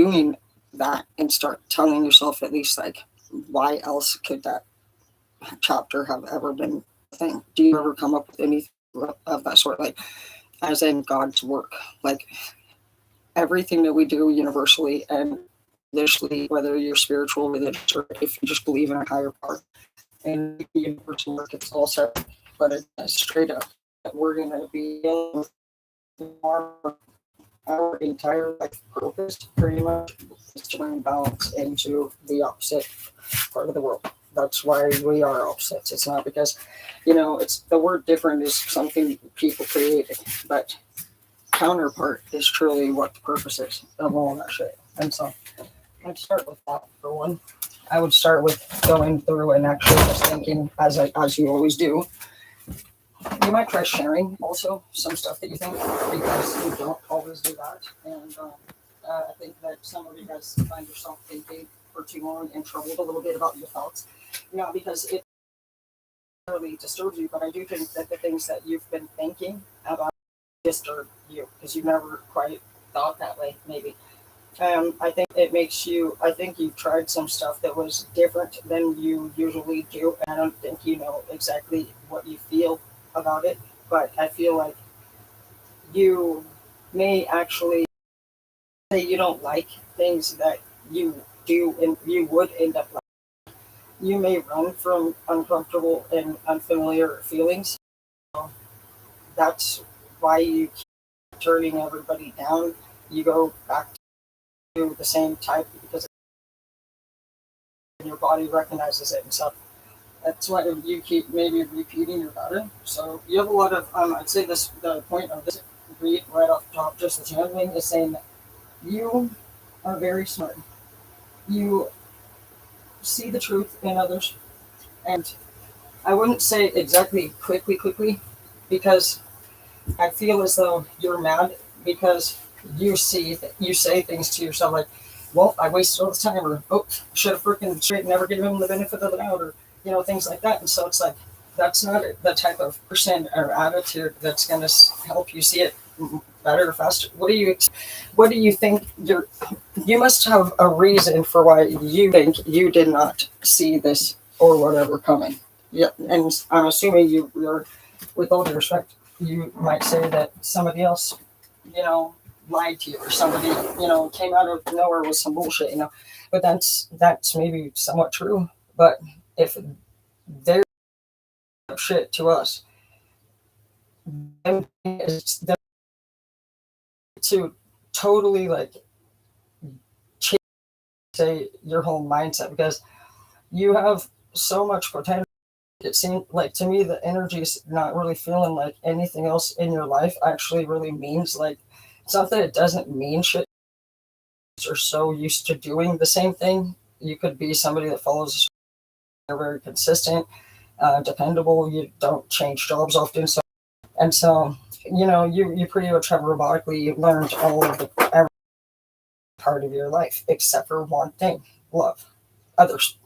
doing that and start telling yourself at least like, why else could that chapter have ever been a thing? Do you ever come up with anything of that sort? Like, as in God's work, like everything that we do universally and literally, whether you're spiritual, religious, or if you just believe in a higher power and the universal work, it's all separate, but it's straight up that we're going to be dealing with our entire life purpose pretty much is to bring balance into the opposite part of the world. That's why we are opposites. It's not because, it's the word different is something people created, but counterpart is truly what the purpose is of all that shit. And so I'd start with that for one. I would start with going through and actually just thinking, as you always do. You might try sharing also some stuff that you think, because you don't always do that. And I think that some of you guys find yourself thinking for too long and troubled a little bit about your thoughts. Not because it really disturbs you, but I do think that the things that you've been thinking about disturb you because you never quite thought that way, maybe. I think it makes you, I think you've tried some stuff that was different than you usually do. And I don't think you know exactly what you feel about it, but I feel like you may actually say you don't like things that you do and you would end up like. You may run from uncomfortable and unfamiliar feelings. That's why you keep turning everybody down. You go back to the same type because your body recognizes it and stuff. That's why you keep maybe repeating your pattern. So you have a lot of, I'd say the point of this read right off the top, just as youngling, is saying that you are very smart. You see the truth in others. And I wouldn't say exactly quickly, because I feel as though you're mad because you say things to yourself like, well, I wasted all this time, or oh, should have freaking straight never given him the benefit of the doubt, or things like that. And so it's like that's not the type of person or attitude that's going to help you see it better or faster. What do you think? You must have a reason for why you think you did not see this or whatever coming. Yeah, and I'm assuming you're, with all due respect, you might say that somebody else, lied to you, or somebody, came out of nowhere with some bullshit, But that's maybe somewhat true. But if they're shit to us, them is them to totally like change, say, your whole mindset, because you have so much potential. It seemed like to me the energy is not really feeling like anything else in your life actually really means like, it's not that it doesn't mean shit. You're so used to doing the same thing. You could be somebody that follows, you're very consistent, dependable. You don't change jobs often. So you pretty much have robotically learned all of every part of your life except for one thing: love others,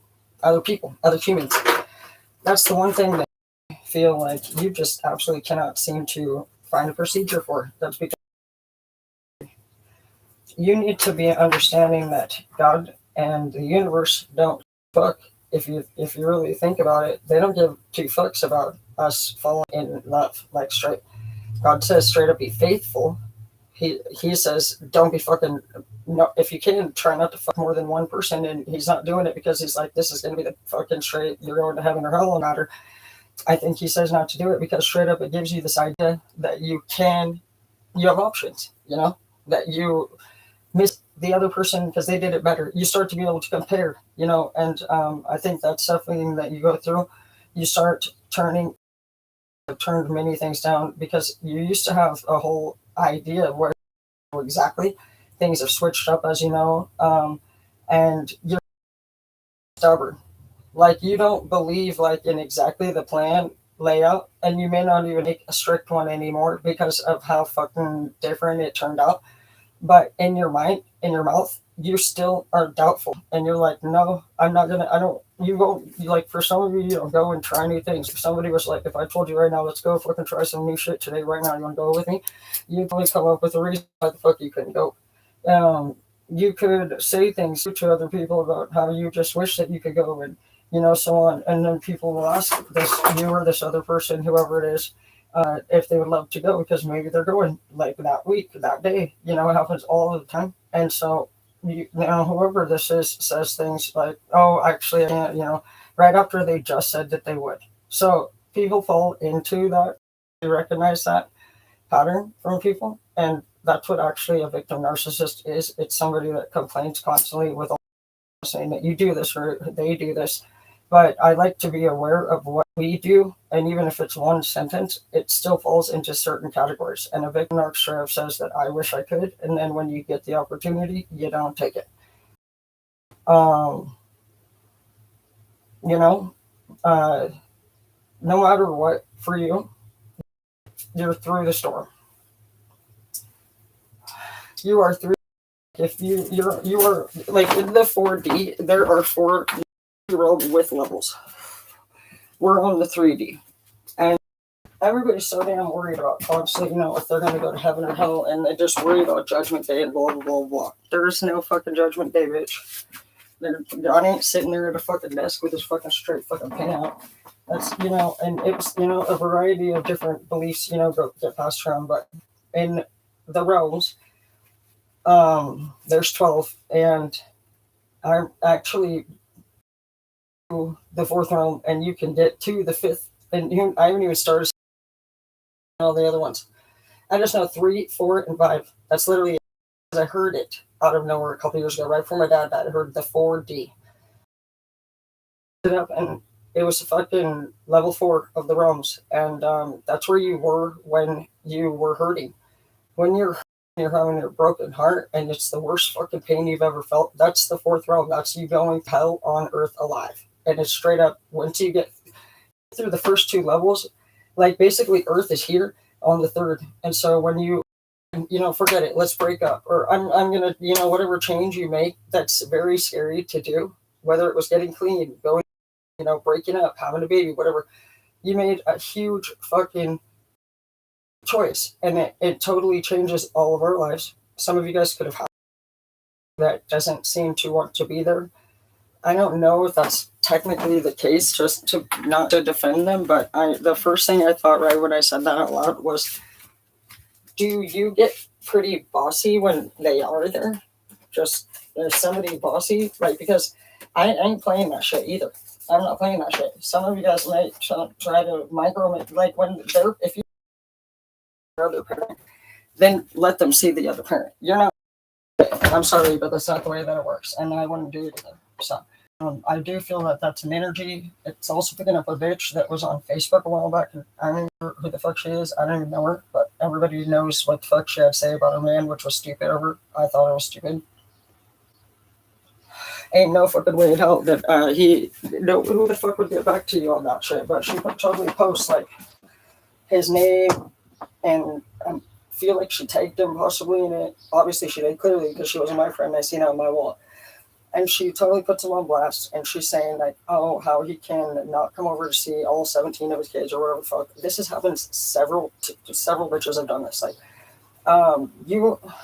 other people, other humans. That's the one thing that I feel like you just absolutely cannot seem to find a procedure for. That's because you need to be understanding that God and the universe don't fuck. If you really think about it, they don't give two fucks about us falling in love. Like straight, God says straight up, be faithful. He says don't be fucking, no. If you can, try not to fuck more than one person, and he's not doing it because he's like, this is going to be the fucking straight, you're going to heaven or hell no matter. I think he says not to do it because straight up it gives you this idea that you have options, that you miss the other person because they did it better. You start to be able to compare, and I think that's something that you go through. You start I've turned many things down because you used to have a whole idea of where exactly things have switched up, as you know, and you're stubborn. Like you don't believe like in exactly the plan layout, and you may not even make a strict one anymore because of how fucking different it turned out. But in your mind, in your mouth, you still are doubtful, and you're like, no, I'm not gonna. I don't. You go, like, for some of you, go and try new things. If somebody was like, if I told you right now, let's go fucking try some new shit today, right now, you want to go with me? You'd probably come up with a reason why the fuck you couldn't go. you could say things to other people about how you just wish that you could go, and so on, and then people will ask this you or this other person, whoever it is, if they would love to go, because maybe they're going like that week, that day. It happens all the time. And so whoever this is says things like, oh, actually I can't, right after they just said that they would. So people fall into that. You recognize that pattern from people, and that's what actually a victim narcissist is. It's somebody that complains constantly with all saying that you do this or they do this. But I like to be aware of what we do, and even if it's one sentence, it still falls into certain categories. And a victim narcissist says that I wish I could, and then when you get the opportunity, you don't take it. Um, you know, uh, no matter what, for you, you're through the storm. You are through. If you are like in the 4D, there are 4 realm with levels. We're on the 3D, and everybody's so damn worried about constantly, if they're gonna go to heaven or hell, and they just worry about judgment day and blah blah blah blah. There's no fucking judgment day, bitch. God ain't sitting there at a fucking desk with his fucking straight fucking pen out. That's and it's a variety of different beliefs get passed around, but in the realms, there's 12, and I'm actually the 4th realm, and you can get to the 5th, and I haven't even started all the other ones. I just know 3, 4, and 5. That's literally, I heard it out of nowhere a couple years ago, right before my dad died. I heard the 4D. And it was fucking level 4 of the realms, and that's where you were when you were hurting. When you're having a broken heart, and it's the worst fucking pain you've ever felt, that's the 4th realm. That's you going hell on earth alive. And it's straight up, once you get through the first 2 levels, like basically earth is here on the 3rd. And so when you forget it, let's break up, or I'm gonna, whatever change you make, that's very scary to do, whether it was getting clean, going, breaking up, having a baby, whatever. You made a huge fucking choice, and it totally changes all of our lives. Some of you guys could have had that doesn't seem to want to be there. I don't know if that's technically the case, just to not to defend them, but the first thing I thought right when I said that out loud was, do you get pretty bossy when they are there? Just there's somebody bossy, right? Because I ain't playing that shit either. I'm not playing that shit. Some of you guys might try to micromanage, like when they're, if you other parent, then let them see the other parent. You're not. I'm sorry, but that's not the way that it works, and I wouldn't do it either. So I do feel that that's an energy. It's also picking up a bitch that was on Facebook a while back. I don't remember who the fuck she is. I don't even know her, but everybody knows what the fuck she had to say about her man, which was stupid over. I thought it was stupid. Ain't no fucking way in hell that who the fuck would get back to you on that shit? But she would totally post like his name, and I feel like she tagged him possibly in it. Obviously she did, clearly, because she wasn't my friend. I seen it on my wall. And she totally puts him on blast, and she's saying like, oh, how he can not come over to see all 17 of his kids or whatever the fuck. This has happened several bitches have done this. Like,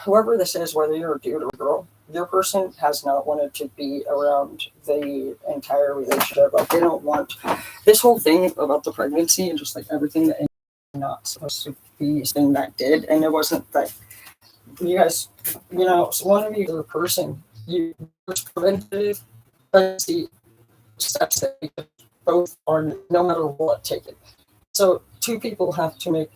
whoever this is, whether you're a dude or a girl, your person has not wanted to be around the entire relationship. Like, they don't want this whole thing about the pregnancy and just like everything that is not supposed to be something that did. And it wasn't like, you guys, so one of you, the person, you preventative pregnancy steps that both are no matter what taken. So 2 people have to make